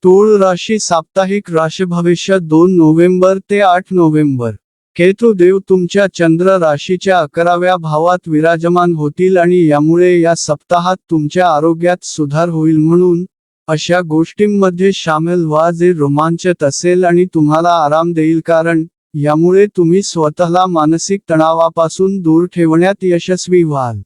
तूळ राशी साप्ताहिक राशीभविष्य 2 नोव्हेंबर ते 8 नोव्हेंबर. केतू देव तुमच्या चंद्र राशीच्या 11व्या भावात विराजमान होतील आणि यामुळे या सप्ताहात तुमच्या आरोग्यात सुधार होईल, म्हणून अशा गोष्टींमध्ये सामील व्हा जे रोमांचक असेल आणि तुम्हाला आराम देईल, कारण यामुळे तुम्ही स्वतःला मानसिक तणावापासून दूर ठेवण्यात यशस्वी व्हाल.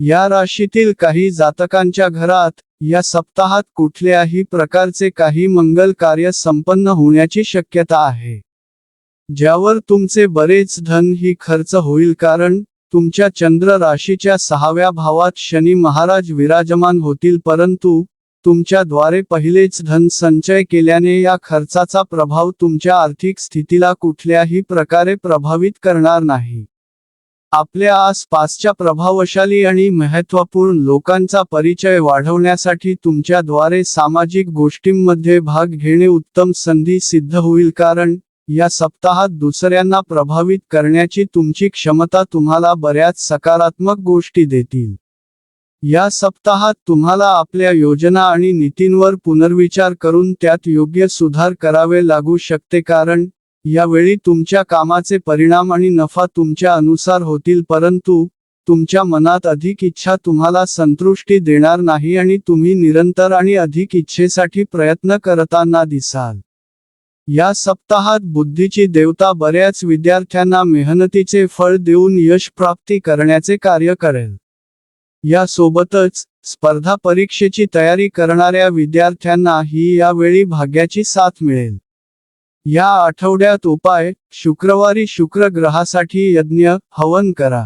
या राशीतील काही जातकांच्या घरात या सप्ताहात कुठल्याही प्रकारचे काही मंगल कार्य संपन्न होण्याची शक्यता आहे, ज्यावर तुमचे बरेच धन ही खर्च होईल, कारण तुमच्या चंद्र राशीच्या 6व्या भावात शनी महाराज विराजमान होतील, परंतु तुमच्याद्वारे पहिलेच धन संचय केल्याने या खर्चाचा प्रभाव तुमच्या आर्थिक स्थितीला कुठल्याही प्रकारे प्रभावित करणार नाही. आपल्या आसपासच्या प्रभावशाली आणि महत्त्वपूर्ण लोकांचा परिचय वाढवण्यासाठी तुमच्याद्वारे सामाजिक गोष्टींमध्ये भाग घेणे उत्तम संधी सिद्ध होईल, कारण या सप्ताहात दुसऱ्यांना प्रभावित करण्याची तुमची क्षमता तुम्हाला बऱ्याच सकारात्मक गोष्टी देतील. या सप्ताहात तुम्हाला आपल्या योजना आणि नीतींवर पुनर्विचार करून त्यात योग्य सुधार करावे लागू शकते, कारण यावेळी तुमच्या कामाचे परिणाम आणि नफा तुमच्या अनुसार होतील, परंतु तुमच्या मनात अधिक इच्छा तुम्हाला संतुष्टी देणार नाही आणि तुम्ही निरंतर आणि अधिक इच्छेसाठी प्रयत्न करताना दिसाल. या सप्ताहात बुद्धीची देवता बऱ्याच विद्यार्थ्यांना मेहनतीचे फळ देऊन यश प्राप्ती करण्याचे कार्य करेल. यासोबतच स्पर्धा परीक्षेची तयारी करणाऱ्या विद्यार्थ्यांनाही यावेळी भाग्याची साथ मिळेल. या आठवड्यात उपाय: शुक्रवारी शुक्र ग्रहासाठी यज्ञ, हवन करा.